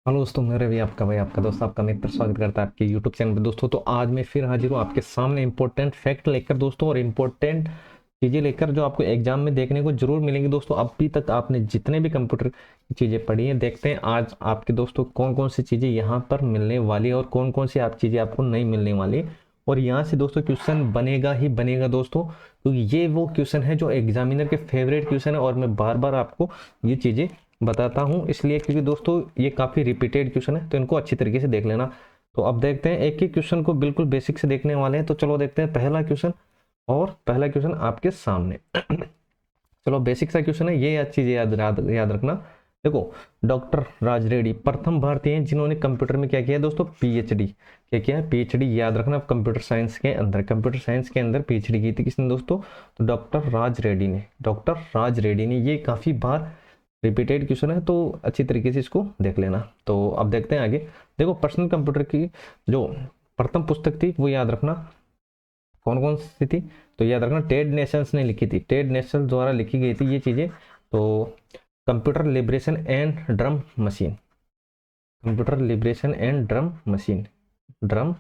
Hello दोस्तों, मेरे भी आपका भाई, आपका दोस्त, आपका मित्र स्वागत करता है आपके यूट्यूब चैनल पे। दोस्तों तो आज मैं फिर हाजिर हूँ आपके सामने इंपॉर्टेंट फैक्ट लेकर दोस्तों, और इंपॉर्टेंट चीज़ें लेकर जो आपको एग्जाम में देखने को जरूर मिलेंगी। दोस्तों अभी तक आपने जितने भी कंप्यूटर की चीज़ें पढ़ी हैं, देखते हैं आज आपके दोस्तों कौन कौन सी चीज़ें यहाँ पर मिलने वाली है और कौन कौन सी आप चीज़ें आपको नहीं मिलने वाली। और यहाँ से दोस्तों क्वेश्चन बनेगा ही बनेगा दोस्तों, क्योंकि ये वो क्वेश्चन है जो एग्जामिनर के फेवरेट क्वेश्चन है। और मैं बार बार आपको ये चीज़ें बताता हूँ इसलिए क्योंकि दोस्तों ये काफ़ी रिपीटेड क्वेश्चन है, तो इनको अच्छी तरीके से देख लेना। तो अब देखते हैं, एक एक क्वेश्चन को बिल्कुल बेसिक से देखने वाले हैं। तो चलो देखते हैं पहला क्वेश्चन, और पहला क्वेश्चन आपके सामने। चलो बेसिक सा क्वेश्चन है, ये चीज़ें याद रखना। देखो, डॉक्टर राज रेड्डी प्रथम भारतीय हैं जिन्होंने कंप्यूटर में क्या किया है दोस्तों, पीएचडी। क्या किया है, पीएचडी। याद रखना, कंप्यूटर साइंस के अंदर, कंप्यूटर साइंस के अंदर पीएचडी की थी किसने दोस्तों, तो डॉक्टर राज रेड्डी ने। डॉक्टर राज रेड्डी ने, ये काफ़ी बार रिपीटेड क्वेश्चन है, तो अच्छी तरीके से इसको देख लेना। तो अब देखते हैं आगे। देखो, पर्सनल कंप्यूटर की जो प्रथम पुस्तक थी वो याद रखना कौन कौन सी थी। तो याद रखना, टेड नेशंस ने लिखी थी, टेड नेशंस द्वारा लिखी गई थी ये चीज़ें। तो computer liberation and drum machine, computer liberation and drum machine, drum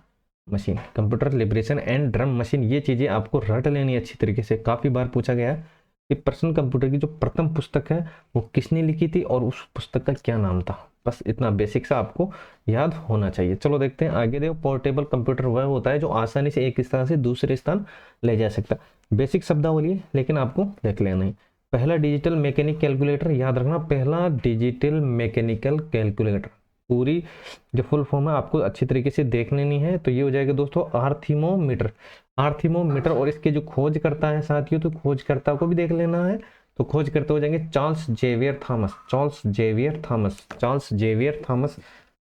machine, computer liberation and drum machine, ये चीज़ें आपको रट लेनी अच्छी तरीके से। काफ़ी बार पूछा गया है कि पर्सनल कंप्यूटर की जो प्रथम पुस्तक है वो किसने लिखी थी और उस पुस्तक का क्या नाम था। बस इतना बेसिक सा आपको याद होना चाहिए। चलो देखते हैं आगे। देखो, पोर्टेबल कंप्यूटर वह होता है जो आसानी से एक स्थान से दूसरे स्थान ले जा सकता है। बेसिक शब्दावली है लेकिन आपको देख लेना है। पहला डिजिटल मैकेनिक कैलकुलेटर, याद रखना, पहला डिजिटल मैकेनिकल कैलकुलेटर, पूरी जो फुल फॉर्म है आपको अच्छी तरीके से देख लेनी है। तो ये हो जाएगा दोस्तों आर्थिमोमीटर, आर्थिमोमीटर। और इसके जो खोज करता है साथियों, तो खोजकर्ता को भी देख लेना है। तो खोज करते हो जाएंगे Charles Xavier Thomas, Charles Xavier Thomas, Charles Xavier Thomas.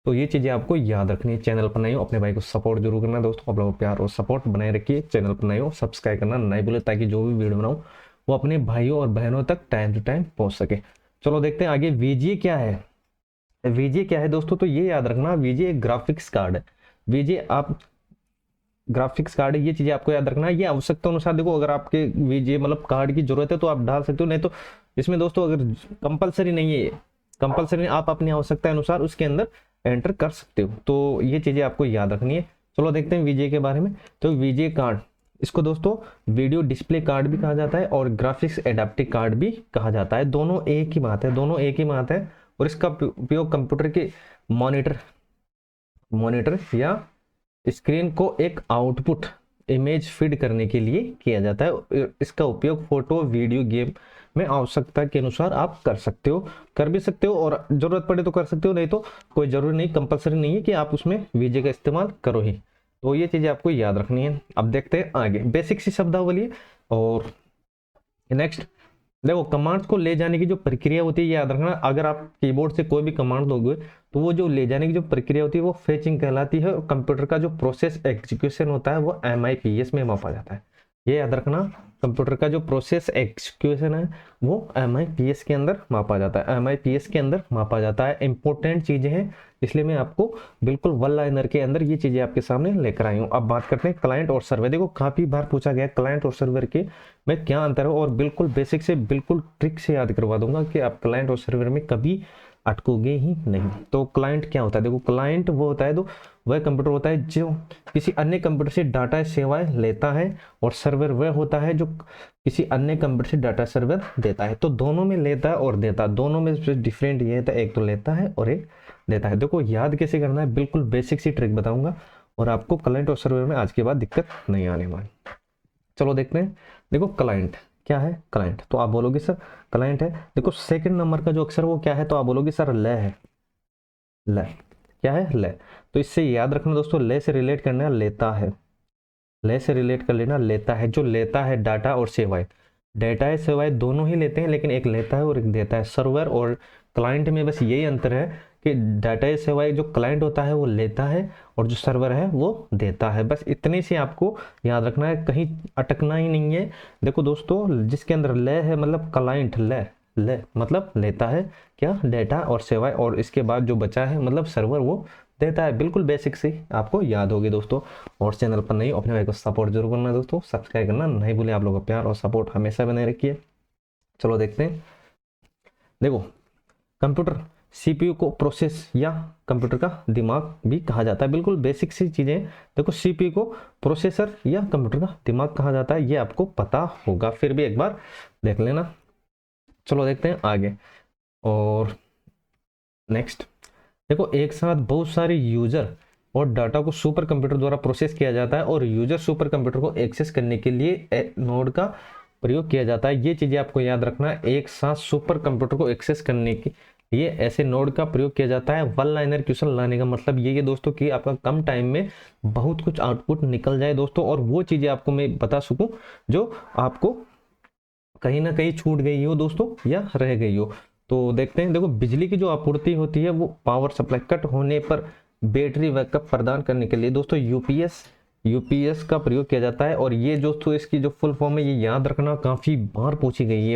तो ये चीज़ें आपको याद रखनी है। चैनल पर नए हो, अपने भाई को सपोर्ट जरूर करना दोस्तों, आप लोग प्यार और सपोर्ट बनाए रखिए। चैनल पर नए हो, सब्सक्राइब करना नहीं भूले, ताकि जो भी वीडियो बनाऊँ वो अपने भाइयों और बहनों तक टाइम टू टाइम पहुँच सके। चलो देखते हैं आगे, वीजीए क्या है। वीजे क्या है दोस्तों, तो ये याद रखना, वीजे एक ग्राफिक्स कार्ड है। वीजे आप ग्राफिक्स कार्ड है, ये चीजें आपको याद रखना है। ये आवश्यकता अनुसार, देखो अगर आपके वीजे मतलब कार्ड की जरूरत है तो आप डाल सकते हो, नहीं तो इसमें दोस्तों अगर कंपलसरी नहीं है, कंपलसरी आप अपनी आवश्यकता अनुसार उसके अंदर एंटर कर सकते हो। तो ये चीजें आपको याद रखनी है। चलो देखते हैं वीजे के बारे में। तो वीजे कार्ड, इसको दोस्तों वीडियो डिस्प्ले कार्ड भी कहा जाता है और ग्राफिक्स एडाप्टिव कार्ड भी कहा जाता है। दोनों एक ही बात है, दोनों एक ही बात है। और इसका उपयोग कंप्यूटर के मॉनिटर मॉनिटर या स्क्रीन को एक आउटपुट इमेज फीड करने के लिए किया जाता है। इसका उपयोग फोटो वीडियो गेम में आवश्यकता के अनुसार आप कर सकते हो, कर भी सकते हो, और जरूरत पड़े तो कर सकते हो, नहीं तो कोई जरूरी नहीं, कंपलसरी नहीं है कि आप उसमें वीजे का इस्तेमाल करो ही। तो ये चीजें आपको याद रखनी है। अब देखते हैं आगे, बेसिक सी शब्दावली है। और नेक्स्ट, देखो कमांड्स को ले जाने की जो प्रक्रिया होती है, याद रखना, अगर आप कीबोर्ड से कोई भी कमांड दोगे तो वो जो ले जाने की जो प्रक्रिया होती है वो फेचिंग कहलाती है। और कंप्यूटर का जो प्रोसेस एग्जीक्यूशन होता है वो एमआईपीएस में मापा जाता है। ये याद रखना, कंप्यूटर का जो प्रोसेस एग्जीक्यूशन है वो एमआईपीएस के अंदर मापा जाता है, एमआईपीएस के अंदर मापा जाता है। इंपॉर्टेंट चीजें हैं, इसलिए मैं आपको बिल्कुल वन लाइनर के अंदर ये चीजें आपके सामने लेकर आई हूँ। अब बात करते हैं क्लाइंट और सर्वर। देखो काफी बार पूछा गया क्लाइंट और सर्वर के में क्या अंतर है, और बिल्कुल बेसिक से बिल्कुल ट्रिक से याद करवा दूंगा कि आप क्लाइंट और सर्वर में कभी अटकोगे ही नहीं। तो क्लाइंट क्या होता है, देखो क्लाइंट वो होता है, तो वह कंप्यूटर होता है जो किसी अन्य कंप्यूटर से डाटा सेवाएं लेता है, और सर्वर वह होता है जो किसी अन्य कंप्यूटर से डाटा सर्वर देता है। तो दोनों में लेता है और देता, दोनों में डिफरेंट ये है, एक तो लेता है और एक देता है। देखो याद कैसे करना है, बिल्कुल बेसिक सी ट्रिक बताऊंगा, और आपको क्लाइंट और सर्वर में आज के बाद दिक्कत नहीं आने वाली। चलो देखते हैं। देखो क्लाइंट क्या है, क्लाइंट तो आप बोलोगे सर क्लाइंट है, देखो सेकंड नंबर का जो अक्षर वो क्या है, तो आप बोलोगे सर ल है, ल क्या है, ल। तो इससे याद रखना दोस्तों, ले से रिलेट करना है लेता है, ले से रिलेट कर लेना लेता है। जो लेता है डाटा और सेवाएं, डाटा है सेवाएं दोनों ही लेते हैं, लेकिन एक लेता है और एक देता है। सर्वर और क्लाइंट में बस यही अंतर है कि डाटा या सेवाएं जो क्लाइंट होता है वो लेता है, और जो सर्वर है वो देता है। बस इतने से आपको याद रखना है, कहीं अटकना ही नहीं है। देखो दोस्तों, जिसके अंदर ले है मतलब क्लाइंट, ले मतलब लेता है क्या, डेटा और सेवाएं, और इसके बाद जो बचा है मतलब सर्वर वो देता है। बिल्कुल बेसिक से आपको याद होगी दोस्तों। और चैनल पर नहीं, अपने भाई को सपोर्ट जरूर करना दोस्तों, सब्सक्राइब करना नहीं भूलें। आप लोगों का प्यार और सपोर्ट हमेशा बने रखिए। चलो देखते हैं। देखो, कंप्यूटर सीपीयू को प्रोसेस या कंप्यूटर का दिमाग भी कहा जाता है। बिल्कुल बेसिक सी चीजें। देखो सीपीयू को प्रोसेसर या कंप्यूटर का दिमाग कहा जाता है, ये आपको पता होगा, फिर भी एक बार देख लेना। चलो देखते हैं आगे। और नेक्स्ट देखो, एक साथ बहुत सारे यूजर और डाटा को सुपर कंप्यूटर द्वारा प्रोसेस किया जाता है और यूजर सुपर कंप्यूटर को एक्सेस करने के लिए नोड का प्रयोग किया जाता है। ये चीजें आपको याद रखना है। एक साथ सुपर कंप्यूटर को एक्सेस करने के लिए ऐसे नोड का प्रयोग किया जाता है। वन लाइनर क्वेश्चन लाने का मतलब ये है दोस्तों कि आपका कम टाइम में बहुत कुछ आउटपुट निकल जाए दोस्तों, और वो चीजें आपको मैं बता सकूं जो आपको कहीं ना कहीं छूट गई हो दोस्तों या रह गई हो। तो देखते हैं। देखो बिजली की जो आपूर्ति होती है वो पावर सप्लाई कट होने पर बैटरी बैकअप प्रदान करने के लिए दोस्तों यूपीएस का प्रयोग किया जाता है। और ये दोस्तों इसकी जो फुल फॉर्म है ये याद रखना, काफी बार पूछी गई है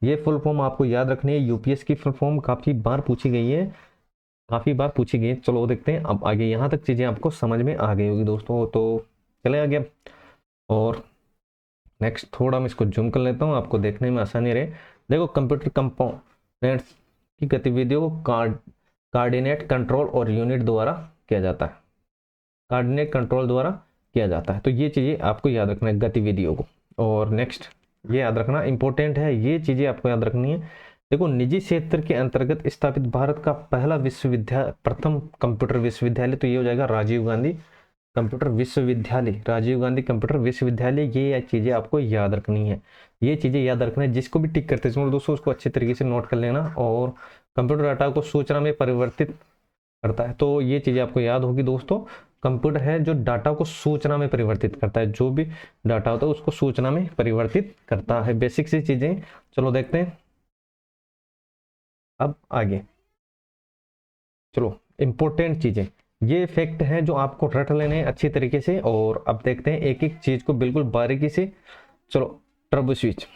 ये फुल फॉर्म आपको याद रखनी है। यूपीएस की फुल फॉर्म काफी बार पूछी गई है, चलो देखते हैं। अब आगे यहाँ तक चीजें आपको समझ में आ गई होगी दोस्तों, तो चले आगे। और नेक्स्ट थोड़ा मैं इसको जूम कर लेता हूँ, आपको देखने में आसानी रहे। देखो कंप्यूटर कंपोनेंट्स की गतिविधियों को कोऑर्डिनेट कंट्रोल और यूनिट द्वारा किया जाता है। कोऑर्डिनेट कंट्रोल द्वारा किया जाता है, तो ये चीज़ें आपको याद रखना है गतिविधियों को। और नेक्स्ट ये याद रखना इंपॉर्टेंट है, ये चीज़ें आपको याद रखनी है। देखो निजी क्षेत्र के अंतर्गत स्थापित भारत का पहला प्रथम कंप्यूटर विश्वविद्यालय तो ये हो जाएगा राजीव गांधी कंप्यूटर विश्वविद्यालय। ये चीज़ें आपको याद रखनी है, ये चीज़ें याद रखना है। जिसको भी टिक करते हैं दोस्तों उसको अच्छे तरीके से नोट कर लेना। और कंप्यूटर डाटा को सूचना में परिवर्तित करता है, तो ये चीज़ें आपको याद होगी दोस्तों। कंप्यूटर है जो डाटा को सूचना में परिवर्तित करता है, जो भी डाटा होता है उसको सूचना में परिवर्तित करता है। बेसिक सी चीज़ें, चलो देखते हैं अब आगे। चलो इंपॉर्टेंट चीज़ें, ये फैक्ट हैं जो आपको रट लेने हैं अच्छी तरीके से। और अब देखते हैं एक एक चीज को बिल्कुल बारीकी से। चलो टर्बो स्विच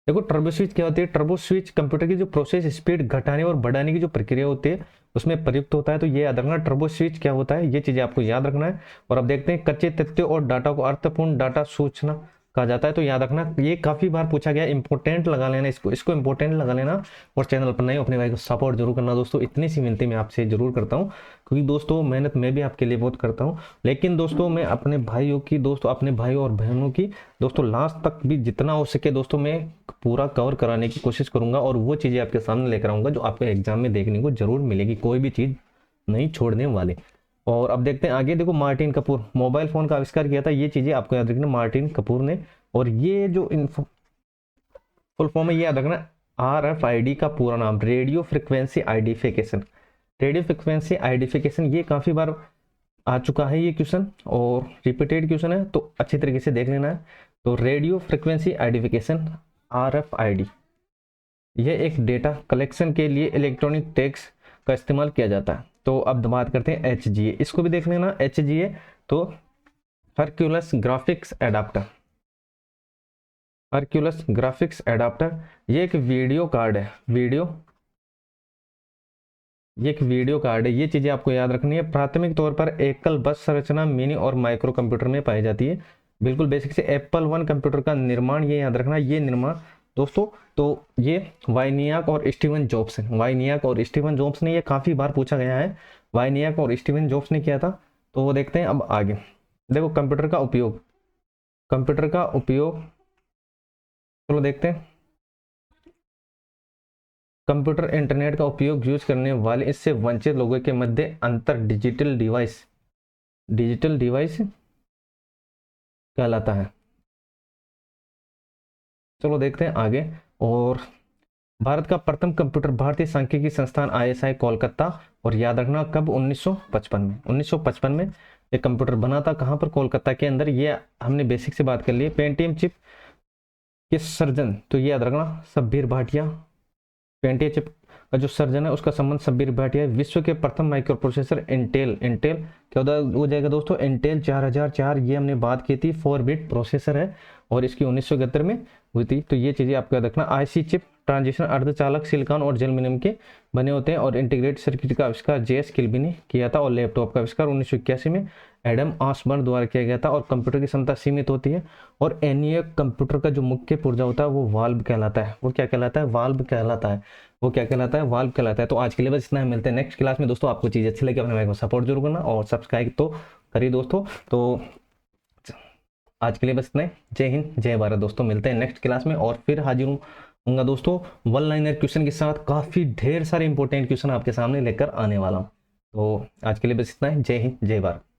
देखो टर्बो स्विच क्या होती है। टर्बो स्विच कंप्यूटर की जो प्रोसेस स्पीड घटाने और बढ़ाने की जो प्रक्रिया होती है उसमें प्रयुक्त होता है, तो ये याद रखना टर्बो स्विच क्या होता है, ये चीजें आपको याद रखना है। और अब देखते हैं कच्चे तथ्यों और डाटा को अर्थपूर्ण डाटा सूचना कहा जाता है, तो याद रखना ये काफी बार पूछा गया। इंपॉर्टेंट लगा लेना इसको इंपॉर्टेंट लगा लेना। और चैनल पर नए अपने भाई को सपोर्ट जरूर करना दोस्तों, इतनी सी विनती मैं आपसे जरूर करता हूँ, क्योंकि दोस्तों मेहनत मैं भी आपके लिए बहुत करता हूँ। लेकिन दोस्तों मैं अपने भाइयों और बहनों की दोस्तों लास्ट तक भी जितना हो सके दोस्तों मैं पूरा कवर कराने की कोशिश करूंगा, और वो चीजें आपके सामने लेकर आऊंगा जो आपके एग्जाम में देखने को जरूर मिलेगी, कोई भी चीज नहीं छोड़ने वाले। और अब देखते हैं आगे। देखो मार्टिन कपूर मोबाइल फोन का आविष्कार किया था, ये चीजें आपको याद रखना मार्टिन कपूर ने। और ये जो फुल फॉर्म है ये याद रखना RFID का पूरा नाम रेडियो फ्रिक्वेंसी आइडेंटिफिकेशन। ये काफी बार आ चुका है ये क्वेश्चन और रिपीटेड क्वेश्चन है, तो अच्छी तरीके से देख लेना है। तो रेडियो फ्रिक्वेंसी आइडेंटिफिकेशन RFID ये एक डेटा कलेक्शन के लिए इलेक्ट्रॉनिक टैग्स का इस्तेमाल किया जाता है। तो अब बात करते हैं HGA, इसको भी देख लेना। HGA तो हरक्यूलस ग्राफिक्स एडाप्टर, ये एक वीडियो कार्ड है। ये चीजें आपको याद रखनी है। प्राथमिक तौर पर एकल बस संरचना मिनी और माइक्रो कंप्यूटर में पाई जाती है। बिल्कुल बेसिक से एप्पल 1 कंप्यूटर का निर्माण ये याद रखना, ये निर्माण दोस्तों तो ये वाइनियाक और स्टीवन जॉब्स ने, ये काफी बार पूछा गया है। वाइनियाक और स्टीवन जॉब्स ने किया था, तो वो देखते हैं अब आगे। देखो कंप्यूटर का उपयोग चलो देखते हैं। कंप्यूटर इंटरनेट का उपयोग यूज करने वाले इससे वंचित लोगों के मध्य अंतर डिजिटल डिवाइस कहलाता है। चलो देखते हैं आगे। और भारत का प्रथम कंप्यूटर भारतीय सांख्यिकी संस्थान ISI कोलकाता, और याद रखना कब 1955 में ये कंप्यूटर बना था। कहाँ पर? कोलकाता के अंदर। ये हमने बेसिक से बात कर ली। पेंटियम चिप के सर्जन तो ये याद रखना शब्बीर भाटिया। पेंटियम चिप का जो सर्जन है उसका संबंध शब्बीर भाटिया। विश्व के प्रथम माइक्रो प्रोसेसर इंटेल क्या हो जाएगा दोस्तों? इंटेल 4004, ये हमने बात की थी, 4 बिट प्रोसेसर है और इसकी 1971 में हुई थी। तो ये चीजें आपको याद रखना। IC चिप ट्रांजिस्टर अर्धचालक सिलिकॉन और जर्मेनियम के बने होते हैं और इंटीग्रेटेड सर्किट का आविष्कार जेएस किल्बी ने किया था और लैपटॉप का आविष्कार 1981 में एडम ऑसबर्न द्वारा किया गया था। और कंप्यूटर की क्षमता सीमित होती है और एनईएफ कंप्यूटर का जो मुख्य पुर्जा होता है वो वाल्व कहलाता है। वो क्या कहलाता है? वाल्व कहलाता है। वो क्या कहलाता है? वाल्व कहलाता है। तो आज के लिए बस इतना ही, मिलते हैं नेक्स्ट क्लास में दोस्तों। आपको चीज़ अच्छी लगी अपने भाई को सपोर्ट जरूर करना और सब्सक्राइब तो करिए दोस्तों। तो आज के लिए बस इतना ही। जय हिंद जय भारत दोस्तों, मिलते हैं नेक्स्ट क्लास में और फिर हाजिर हूँ दोस्तों वन लाइनर क्वेश्चन के साथ। काफी ढेर सारे इंपॉर्टेंट क्वेश्चन आपके सामने लेकर आने वाला हूँ। तो आज के लिए बस इतना ही। जय हिंद जय भारत।